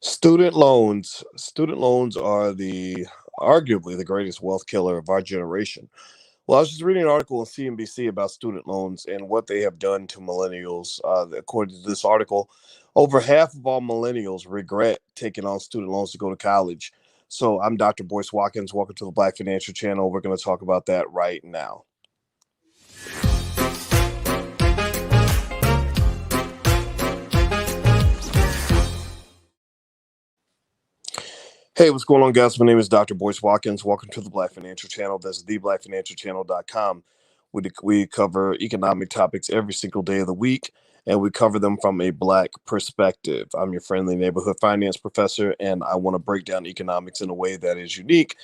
Student loans are the arguably the greatest wealth killer of our generation. Well, I was just reading an article on CNBC about student loans and what they have done to millennials. According to this article, over half of all millennials regret taking on student loans to go to college. So I'm Dr. Boyce Watkins. Welcome to the Black Financial Channel. We're going to talk about that right now. Hey, what's going on, guys? My name is Dr. Boyce Watkins. Welcome to the Black Financial Channel. That's theblackfinancialchannel.com. We cover economic topics every single day of the week, and we cover them from a Black perspective. I'm your friendly neighborhood finance professor, and I want to break down economics in a way that is unique,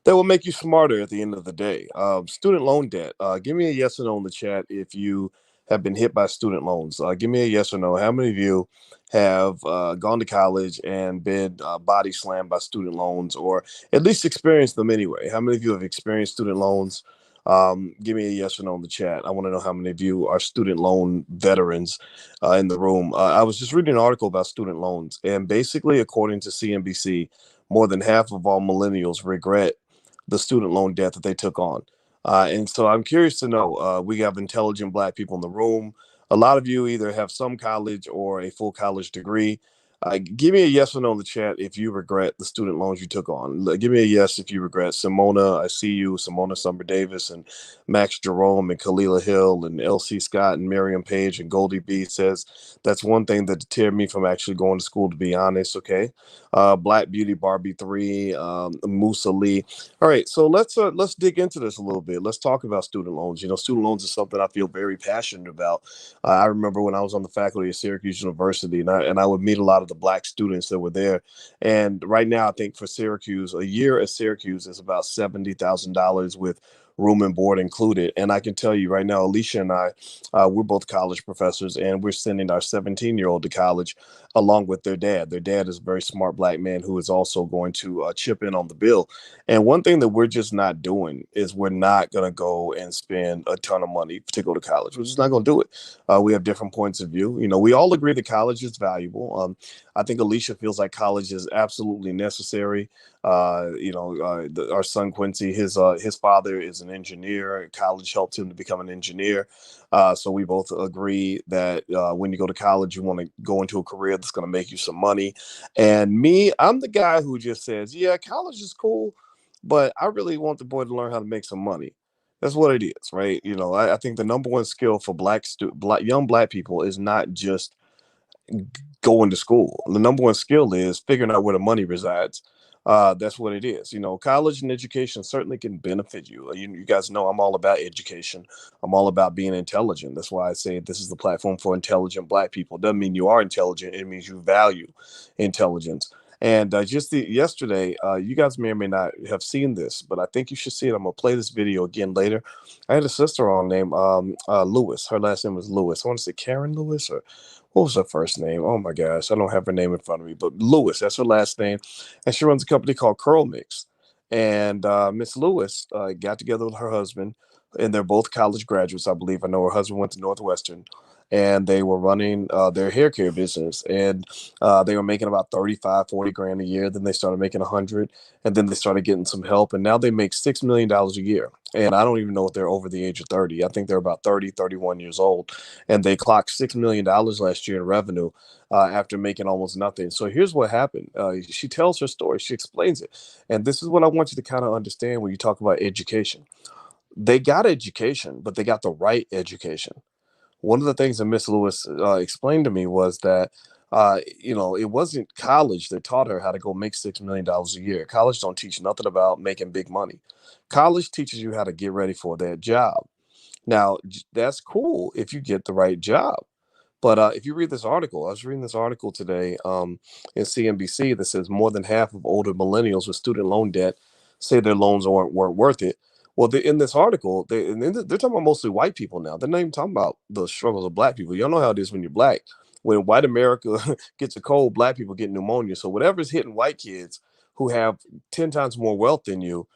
that will make you smarter at the end of the day. Student loan debt. Give me a yes or no in the chat if you have been hit by student loans. Give me a yes or no. How many of you have gone to college and been body slammed by student loans, or at least experienced them anyway? How many of you have experienced student loans? Give me a yes or no in the chat. I want to know how many of you are student loan veterans in the room. I was just reading an article about student loans, and basically, according to CNBC, more than half of all millennials regret the student loan debt that they took on. And so I'm curious to know, we have intelligent Black people in the room. A lot of you either have some college or a full college degree. Give me a yes or no in the chat if you regret the student loans you took on. Give me a yes if you regret. Simona, I see you. Simona Summer Davis and Max Jerome and Kalila Hill and LC Scott and Miriam Page and Goldie B says that's one thing that deterred me from actually going to school, to be honest. Okay. Black Beauty Barbie 3, Musa Lee. All right, so let's dig into this a little bit. Let's talk about student loans. Student loans is something I feel very passionate about. I remember when I was on the faculty at Syracuse University, and I would meet a lot of the Black students that were there. And right now, I think for Syracuse, a year at Syracuse is about $70,000 with room and board included. And I can tell you right now, Alicia and I, we're both college professors, and we're sending our 17-year-old to college along with their dad. Their dad is a very smart Black man who is also going to chip in on the bill. And one thing that we're just not doing is we're not going to go and spend a ton of money to go to college. We're just not going to do it. We have different points of view. We all agree that college is valuable. I think Alicia feels like college is absolutely necessary. Our son Quincy, his father is an engineer. College helped him to become an engineer. So we both agree that when you go to college, you want to go into a career that's going to make you some money. And me, I'm the guy who just says, yeah, college is cool, but I really want the boy to learn how to make some money. That's what it is, right? I think the number one skill for young Black people is not just going to school. The number one skill is figuring out where the money resides. That's what it is. College and education certainly can benefit you. You guys know I'm all about education. I'm all about being intelligent. That's why I say this is the platform for intelligent Black people. It doesn't mean you are intelligent. It means you value intelligence. And yesterday, you guys may or may not have seen this, but I think you should see it. I'm going to play this video again later. I had a sister on named Lewis. Her last name was Lewis. I want to say Karen Lewis, or what was her first name? Oh my gosh, I don't have her name in front of me, but Lewis, that's her last name. And she runs a company called Curl Mix. And Miss Lewis got together with her husband, and they're both college graduates, I believe. I know her husband went to Northwestern, and they were running their hair care business, and they were making about 35, 40 grand a year. Then they started making 100, and then they started getting some help, and now they make $6 million a year. And I don't even know if they're over the age of 30. I think they're about 30, 31 years old, and they clocked $6 million last year in revenue after making almost nothing. So here's what happened. She tells her story. She explains it. And this is what I want you to kind of understand when you talk about education. They got education, but they got the right education. One of the things that Miss Lewis explained to me was that, it wasn't college that taught her how to go make $6 million a year. College don't teach nothing about making big money. College teaches you how to get ready for that job. Now, that's cool if you get the right job. But if you read this article, I was reading this article today in CNBC that says more than half of older millennials with student loan debt say their loans weren't worth it. Well, in this article, they're talking about mostly white people now. They're not even talking about the struggles of Black people. Y'all know how it is when you're Black. When white America gets a cold, Black people get pneumonia. So whatever's hitting white kids who have 10 times more wealth than you,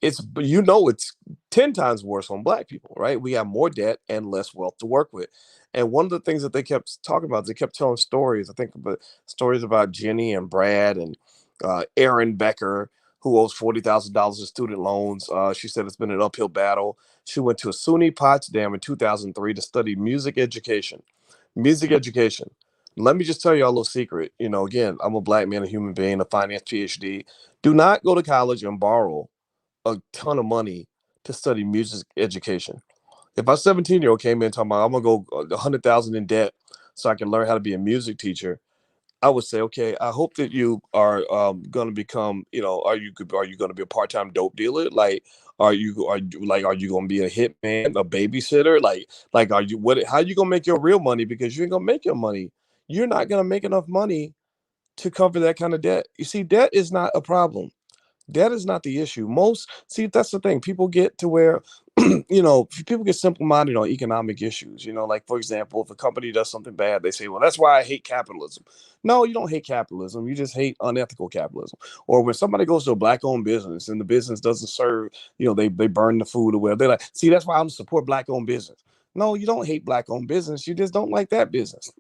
it's 10 times worse on black people, right? We have more debt and less wealth to work with. And one of the things that they kept talking about, they kept telling stories. I think about stories about Jenny and Brad and Aaron Becker, who owes $40,000 in student loans. She said it's been an uphill battle. She went to SUNY Potsdam in 2003 to study music education. Music education. Let me just tell you a little secret. Again, I'm a black man, a human being, a finance PhD. Do not go to college and borrow a ton of money to study music education. If my 17-year-old came in talking about I'm gonna go 100,000 in debt so I can learn how to be a music teacher, I would say, okay, I hope that you are going to become, are you going to be a part-time dope dealer? Like, are you going to be a hitman, a babysitter? Like, how you going to make your real money? Because you ain't going to make your money. You're not going to make enough money to cover that kind of debt. You see, debt is not a problem. That is not the issue. That's the thing. People get to where, people get simple minded on economic issues. Like, for example, if a company does something bad, they say, well, that's why I hate capitalism. No, you don't hate capitalism. You just hate unethical capitalism. Or when somebody goes to a black owned business and the business doesn't serve, they burn the food or whatever. They're like, see, that's why I'm support black owned business. No, you don't hate black owned business. You just don't like that business.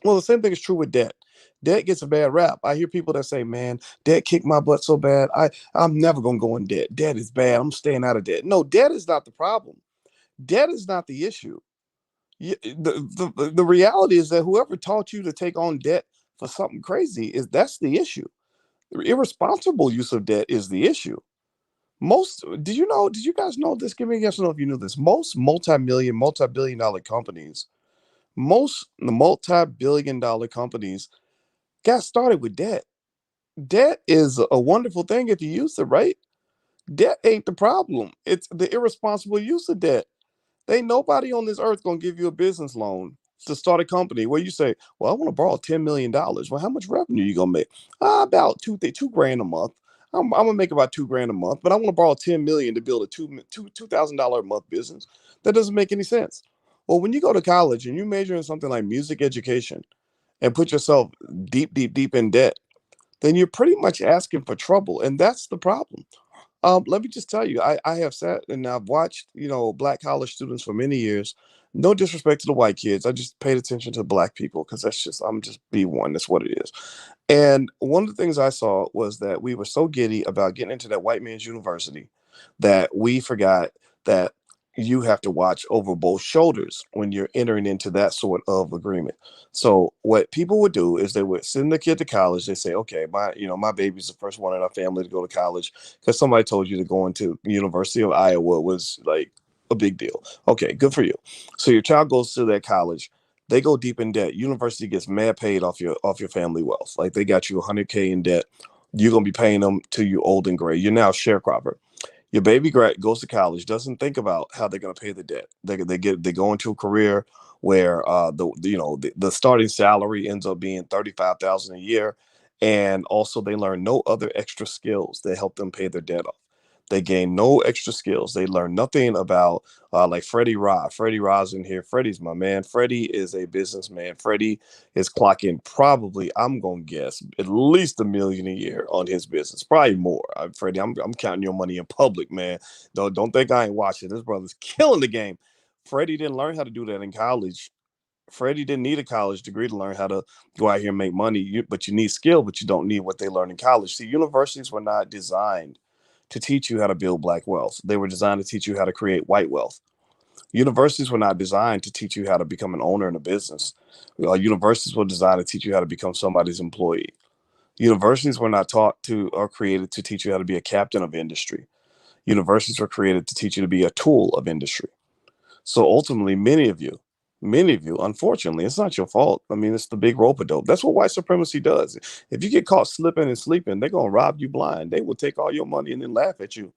Well, the same thing is true with debt. Debt gets a bad rap. I hear people that say, "Man, debt kicked my butt so bad. I'm never gonna go in debt. Debt is bad. I'm staying out of debt." No, debt is not the problem. Debt is not the issue. The reality is that whoever taught you to take on debt for something crazy that's the issue. The irresponsible use of debt is the issue. Did you guys know this? Give me a yes or no if you knew this. Most multi-billion dollar companies, most multi-billion dollar companies got started with debt. Debt is a wonderful thing if you use it right. Debt ain't the problem. It's the irresponsible use of debt. Ain't nobody on this earth gonna give you a business loan to start a company where you say, "Well, I want to borrow $10 million." Well, how much revenue you gonna make? About two grand a month. I'm gonna make about 2 grand a month, but I want to borrow 10 million to build a $2,000 a month business. That doesn't make any sense. Well, when you go to college and you major in something like music education and put yourself deep, deep, deep in debt, then you're pretty much asking for trouble, and that's the problem. Let me just tell you, I have sat and I've watched, black college students for many years. No disrespect to the white kids. I just paid attention to black people because I'm just B1. That's what it is. And one of the things I saw was that we were so giddy about getting into that white man's university that we forgot that you have to watch over both shoulders when you're entering into that sort of agreement. So what people would do is they would send the kid to college. They say, okay, my baby's the first one in our family to go to college because somebody told you to go into University of Iowa was like a big deal. Okay, good for you. So your child goes to that college. They go deep in debt. University gets mad paid off your family wealth. Like they got you 100K in debt. You're gonna be paying them till you old and gray. You're now a sharecropper. Your baby goes to college, doesn't think about how they're going to pay the debt. They go into a career where the starting salary ends up being 35,000 a year, and also they learn no other extra skills that help them pay their debt off. They gain no extra skills. They learn nothing about like Freddie Ra. Freddie Ra's in here. Freddie's my man. Freddie is a businessman. Freddie is clocking probably, I'm gonna guess, at least 1 million a year on his business, probably more. Freddie, I'm counting your money in public, man. Don't think I ain't watching. This brother's killing the game. Freddie didn't learn how to do that in college. Freddie didn't need a college degree to learn how to go out here and make money. But you need skill, but you don't need what they learn in college. See, universities were not designed to teach you how to build black wealth. They were designed to teach you how to create white wealth. Universities were not designed to teach you how to become an owner in a business. Universities were designed to teach you how to become somebody's employee. Universities were not taught to or created to teach you how to be a captain of industry. Universities were created to teach you to be a tool of industry. So ultimately, many of you, unfortunately, it's not your fault. I mean, it's the big rope a dope. That's what white supremacy does. If you get caught slipping and sleeping, they're gonna rob you blind. They will take all your money and then laugh at you.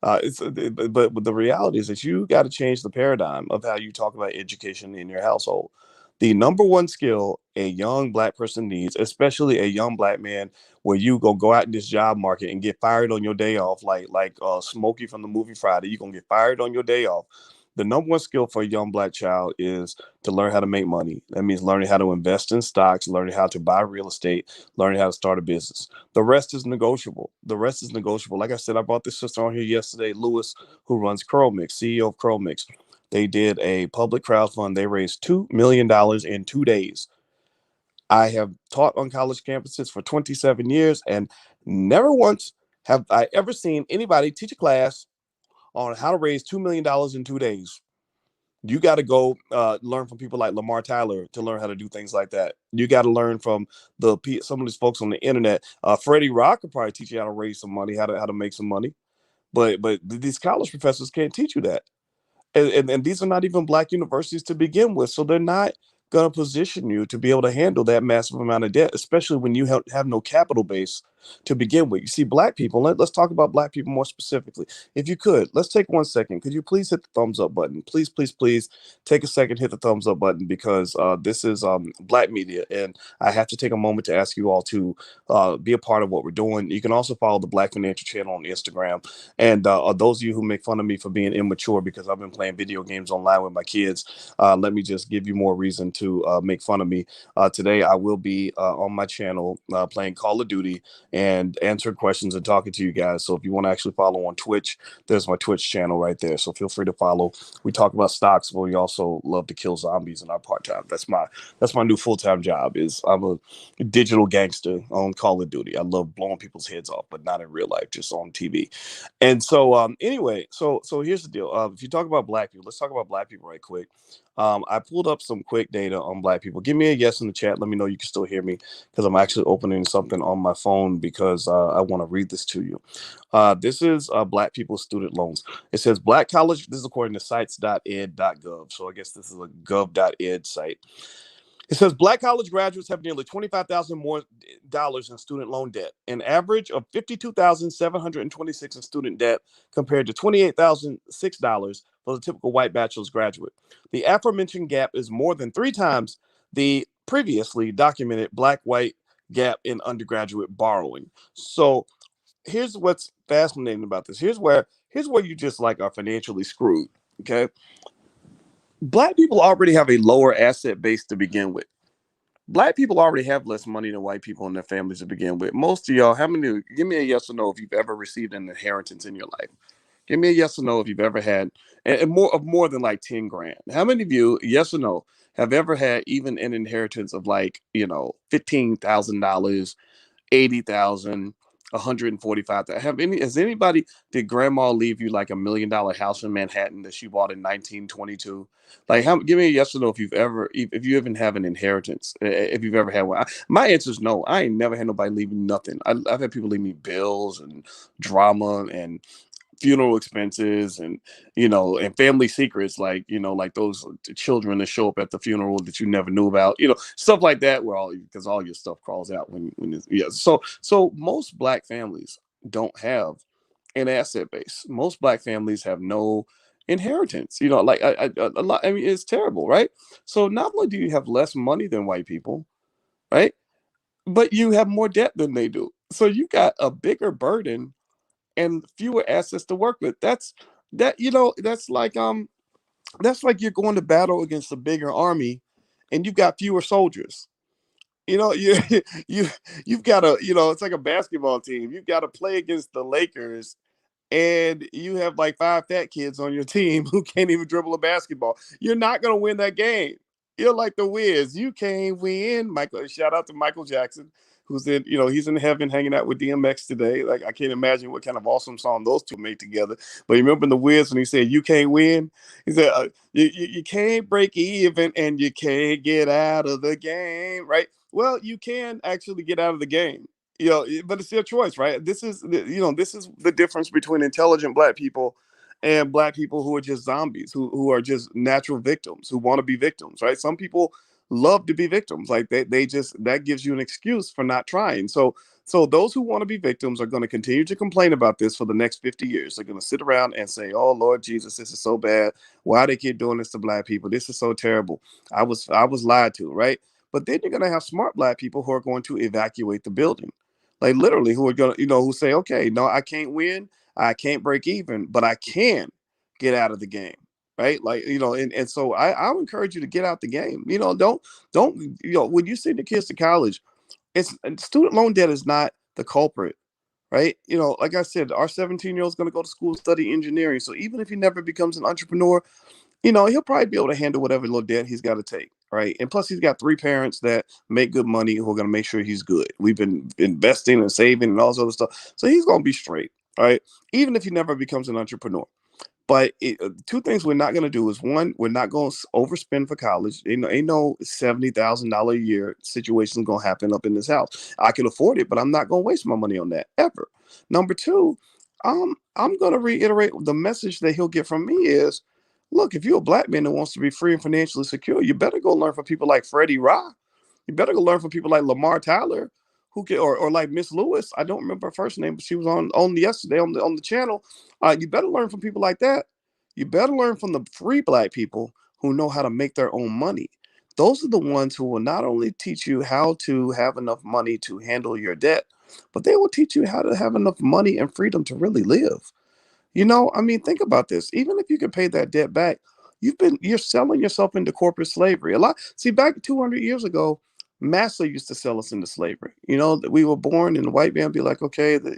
But the reality is that you got to change the paradigm of how you talk about education in your household. The number one skill a young black person needs, especially a young black man, where you go out in this job market and get fired on your day off, like Smokey from the movie Friday. You're gonna get fired on your day off. The number one skill for a young black child is to learn how to make money. That means learning how to invest in stocks, learning how to buy real estate, learning how to start a business. The rest is negotiable. The rest is negotiable. Like I said, I brought this sister on here yesterday, Lewis, who runs Curl CEO of Curl Mix. They did a public crowdfund. They raised $2 million in 2 days. I have taught on college campuses for 27 years, and never once have I ever seen anybody teach a class on how to raise $2 million in 2 days. You got to go learn from people like Lamar Tyler to learn how to do things like that. You got to learn from some of these folks on the internet. Freddie Rock could probably teach you how to raise some money, how to make some money. But these college professors can't teach you that. And these are not even black universities to begin with, so they're not going to position you to be able to handle that massive amount of debt, especially when you have no capital base to begin with. You see, black people, let's talk about black people more specifically. If you could, let's take 1 second. Could you please hit the thumbs up button? Please, please, please take a second, hit the thumbs up button, because this is black media, and I have to take a moment to ask you all to be a part of what we're doing. You can also follow the Black Financial Channel on Instagram. And those of you who make fun of me for being immature because I've been playing video games online with my kids, let me just give you more reason to make fun of me. Today, I will be on my channel playing Call of Duty and answering questions and talking to you guys. So if you want to actually follow on Twitch, there's my Twitch channel right there. So feel free to follow. We talk about stocks, but we also love to kill zombies in our part time. That's my new full time job. Is I'm a digital gangster on Call of Duty. I love blowing people's heads off, but not in real life, just on TV. And so anyway, so here's the deal. If you talk about black people, let's talk about black people right quick. I pulled up some quick data on black people. Give me a yes in the chat. Let me know you can still hear me, because I'm actually opening something on my phone because I want to read this to you. This is black people's student loans. It says black college. This is according to sites.ed.gov. So I guess this is a gov.ed site. It says black college graduates have nearly $25,000 more dollars in student loan debt, an average of $52,726 in student debt compared to $28,006 for the typical white bachelor's graduate. The aforementioned gap is more than 3 times the previously documented black-white gap in undergraduate borrowing. So here's what's fascinating about this. Here's where you just like are financially screwed. Okay, black people already have a lower asset base to begin with. Black people already have less money than white people in their families to begin with. Most of y'all, how many? Give me a yes or no if you've ever received an inheritance in your life. Give me a yes or no if you've ever had, and more than like 10 grand. How many of you, yes or no, have ever had even an inheritance of like $15,000, 80,000, 145,000? Has anybody, did grandma leave you like $1 million house in Manhattan that she bought in 1922? Like, give me a yes or no if you even have an inheritance, if you've ever had one. My answer is no. I ain't never had nobody leave me nothing. I've had people leave me bills and drama and funeral expenses, and family secrets, like those children that show up at the funeral that you never knew about, stuff like that, where because all your stuff crawls out when it's, yeah. So most black families don't have an asset base. Most black families have no inheritance, like a lot. I mean, it's terrible, right? So not only do you have less money than white people, right, but you have more debt than they do. So you got a bigger burden and fewer assets to work with. That's like you're going to battle against a bigger army and you've got fewer soldiers. You you you've got it's like a basketball team. You've got to play against the Lakers and you have like 5 fat kids on your team who can't even dribble a basketball. You're not going to win that game. You're like the Wiz. You can't win. Michael, shout out to Michael Jackson, who's he's in heaven hanging out with DMX today. Like, I can't imagine what kind of awesome song those two made together. But you remember in the Wiz when he said, "You can't win." He said, you can't break even and you can't get out of the game, right? Well, you can actually get out of the game, but it's your choice, right? This is the difference between intelligent black people and black people who are just zombies, who are just natural victims, who want to be victims, right? Some people love to be victims. Like, they just, that gives you an excuse for not trying. So those who want to be victims are going to continue to complain about this for the next 50 years. They're going to sit around and say, "Oh Lord Jesus, this is so bad. Why they keep doing this to black people? This is so terrible. I was lied to," right? But then you're going to have smart black people who are going to evacuate the building. Like, literally, who are going to, who say, "Okay, no, I can't win. I can't break even, but I can get out of the game." right? Like, and so I'll encourage you to get out the game. Don't, when you send the kids to college, it's student loan debt is not the culprit, right? Like I said, our 17-year-old is going to go to school, study engineering. So even if he never becomes an entrepreneur, he'll probably be able to handle whatever little debt he's got to take, right? And plus, he's got three parents that make good money who are going to make sure he's good. We've been investing and saving and all this other stuff. So he's going to be straight, right? Even if he never becomes an entrepreneur. But two things we're not going to do is, one, we're not going to overspend for college. Ain't no $70,000 a year situation going to happen up in this house. I can afford it, but I'm not going to waste my money on that ever. Number two, I'm going to reiterate the message that he'll get from me is, look, if you're a black man that wants to be free and financially secure, you better go learn from people like Freddie Ra. You better go learn from people like Lamar Tyler, who can, or like Miss Lewis. I don't remember her first name, but she was on yesterday on the channel. You better learn from people like that. You better learn from the free black people who know how to make their own money. Those are the ones who will not only teach you how to have enough money to handle your debt, but they will teach you how to have enough money and freedom to really live. I mean, think about this. Even if you can pay that debt back, you're selling yourself into corporate slavery. A lot. See, back 200 years ago, Massa used to sell us into slavery. That we were born and the white man be like, okay, this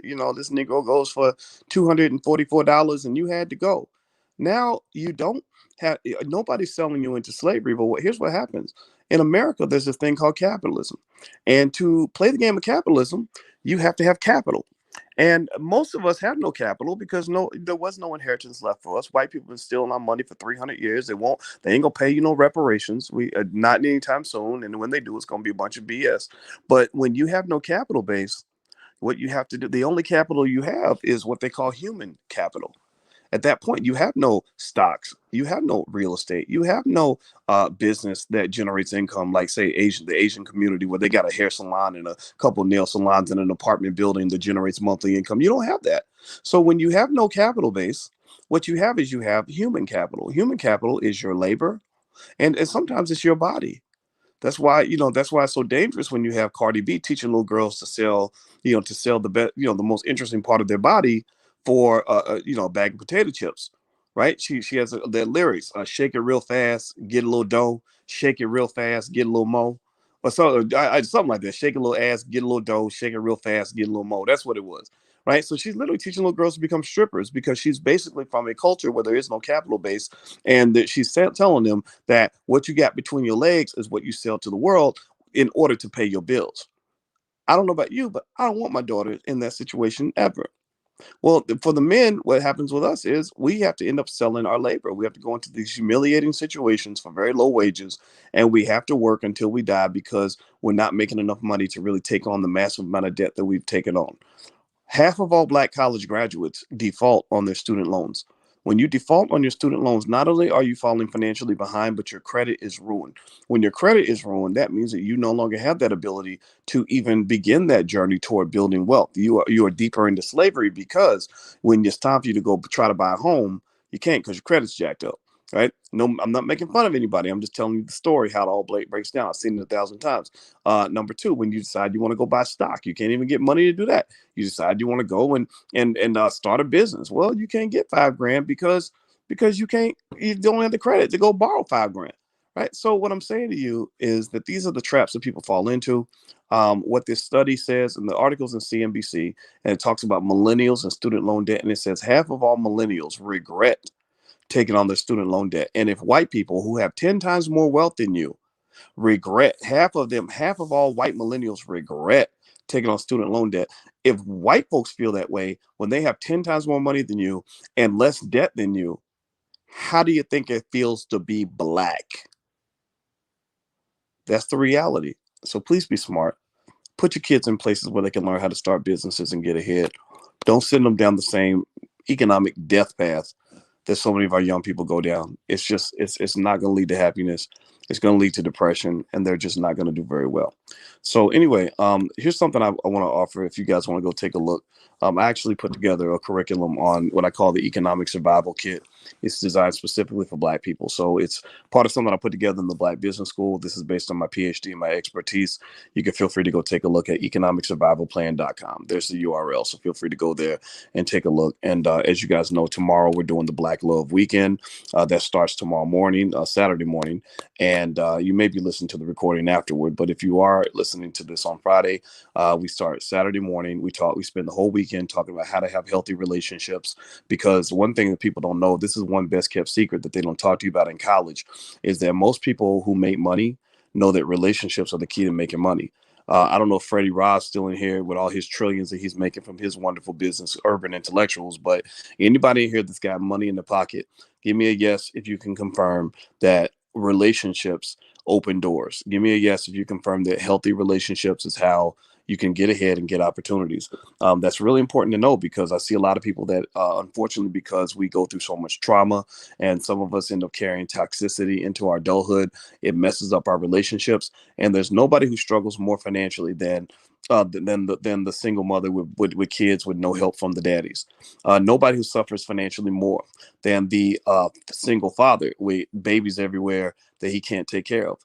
Negro goes for $244 and you had to go. Now you don't have, nobody's selling you into slavery. But here's what happens. In America, there's this thing called capitalism. And to play the game of capitalism, you have to have capital. And most of us have no capital because there was no inheritance left for us. White people been stealing our money for 300 years. They ain't gonna pay you no reparations. We not anytime soon. And when they do, it's gonna be a bunch of BS. But when you have no capital base, what you have to do, the only capital you have is what they call human capital. At that point, you have no stocks, you have no real estate, you have no business that generates income, like say the Asian community where they got a hair salon and a couple nail salons in an apartment building that generates monthly income. You don't have that. So when you have no capital base, what you have is you have human capital. Human capital is your labor, and sometimes it's your body. That's why it's so dangerous when you have Cardi B teaching little girls to sell the best, the most interesting part of their body for a bag of potato chips, right? She has their lyrics: shake it real fast, get a little dough; shake it real fast, get a little mo, or something like that. Shake a little ass, get a little dough; shake it real fast, get a little mo. That's what it was, right? So she's literally teaching little girls to become strippers because she's basically from a culture where there is no capital base, and that she's telling them that what you got between your legs is what you sell to the world in order to pay your bills. I don't know about you, but I don't want my daughter in that situation ever. Well, for the men, what happens with us is we have to end up selling our labor. We have to go into these humiliating situations for very low wages, and we have to work until we die because we're not making enough money to really take on the massive amount of debt that we've taken on. Half of all black college graduates default on their student loans. When you default on your student loans, not only are you falling financially behind, but your credit is ruined. When your credit is ruined, that means that you no longer have that ability to even begin that journey toward building wealth. You are deeper into slavery because when it's time for you to go try to buy a home, you can't because your credit's jacked up. Right? No, I'm not making fun of anybody. I'm just telling you the story how it all breaks down. I've seen it 1,000 times. Number two, when you decide you want to go buy stock, you can't even get money to do that. You decide you want to go and start a business. Well, you can't get $5,000 because you don't have the credit to go borrow $5,000. Right. So what I'm saying to you is that these are the traps that people fall into. What this study says in the articles in CNBC, and it talks about millennials and student loan debt, and it says half of all millennials regret taking on their student loan debt. And if white people who have 10 times more wealth than you regret, half of all white millennials regret taking on student loan debt. If white folks feel that way when they have 10 times more money than you and less debt than you, how do you think it feels to be black? That's the reality. So please be smart. Put your kids in places where they can learn how to start businesses and get ahead. Don't send them down the same economic death path that so many of our young people go down. It's not going to lead to happiness. It's going to lead to depression, and they're just not going to do very well. So anyway, here's something I want to offer. If you guys want to go take a look, I actually put together a curriculum on what I call the Economic Survival Kit. It's designed specifically for Black people. So it's part of something I put together in the Black Business School. This is based on my PhD and my expertise. You can feel free to go take a look at economicsurvivalplan.com. There's the URL. So feel free to go there and take a look. And as you guys know, tomorrow we're doing the Black Love Weekend. That starts tomorrow morning, Saturday morning. And you may be listening to the recording afterward. But if you are listening to this on Friday, we start Saturday morning. We spend the whole weekend talking about how to have healthy relationships. Because one thing that people don't know, this is one best kept secret that they don't talk to you about in college, is that most people who make money know that relationships are the key to making money. I don't know if Freddie Rod's still in here with all his trillions that he's making from his wonderful business, Urban Intellectuals, but anybody in here that's got money in the pocket, give me a yes if you can confirm that relationships open doors. Give me a yes if you confirm that healthy relationships is how you can get ahead and get opportunities. That's really important to know, because I see a lot of people that, unfortunately, because we go through so much trauma and some of us end up carrying toxicity into our adulthood, it messes up our relationships. And there's nobody who struggles more financially than the single mother with kids with no help from the daddies. Nobody who suffers financially more than the single father with babies everywhere that he can't take care of.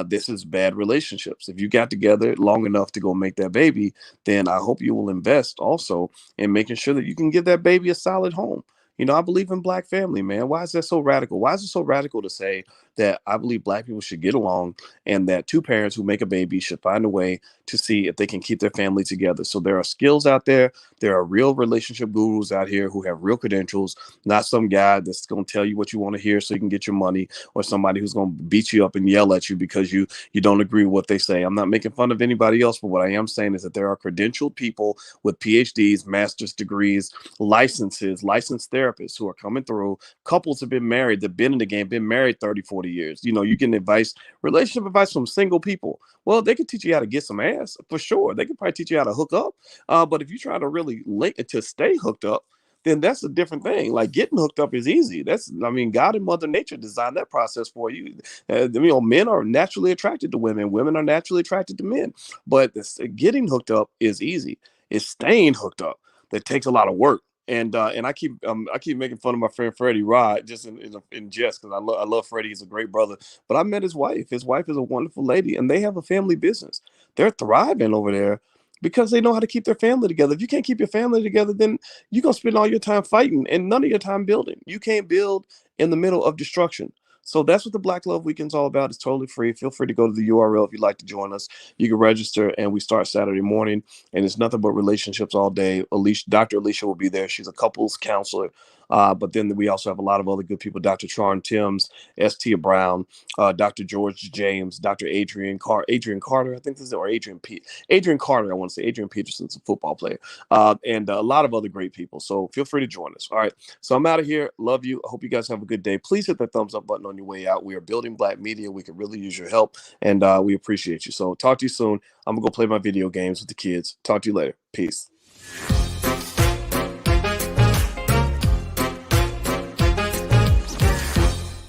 This is bad relationships. If you got together long enough to go make that baby, then I hope you will invest also in making sure that you can give that baby a solid home. I believe in Black family, man. Why is that so radical? Why is it so radical to say that I believe Black people should get along, and that two parents who make a baby should find a way to see if they can keep their family together? So there are skills out there. There are real relationship gurus out here who have real credentials, not some guy that's going to tell you what you want to hear so you can get your money, or somebody who's going to beat you up and yell at you because you don't agree with what they say. I'm not making fun of anybody else, but what I am saying is that there are credentialed people with PhDs, master's degrees, licenses, licensed therapists who are coming through. Couples have been married, they've been in the game, been married 30, 40 years. You get advice, relationship advice from single people. Well, they can teach you how to get some ass for sure. They can probably teach you how to hook up. But if you try to really link it to stay hooked up, then that's a different thing. Like, getting hooked up is easy. God and Mother Nature designed that process for you. Men are naturally attracted to women. Women are naturally attracted to men. But getting hooked up is easy. It's staying hooked up that takes a lot of work. And I keep making fun of my friend Freddie Rod, just in jest, because I love Freddie. He's a great brother. But I met his wife. His wife is a wonderful lady, and they have a family business. They're thriving over there because they know how to keep their family together. If you can't keep your family together, then you're going to spend all your time fighting and none of your time building. You can't build in the middle of destruction. So that's what the Black Love Weekend's all about. It's totally free. Feel free to go to the URL if you'd like to join us. You can register, and we start Saturday morning, and it's nothing but relationships all day. Dr. Alicia will be there. She's a couples counselor. But then we also have a lot of other good people: Dr. Charn Timms, S.T. Brown, Dr. George James, Dr. Adrian Carter, I think this is, or Adrian Carter, I want to say. Adrian Peterson's a football player, and a lot of other great people. So feel free to join us. All right. So I'm out of here. Love you. I hope you guys have a good day. Please hit that thumbs up button on your way out. We are building Black media. We could really use your help, and we appreciate you. So talk to you soon. I'm going to go play my video games with the kids. Talk to you later. Peace.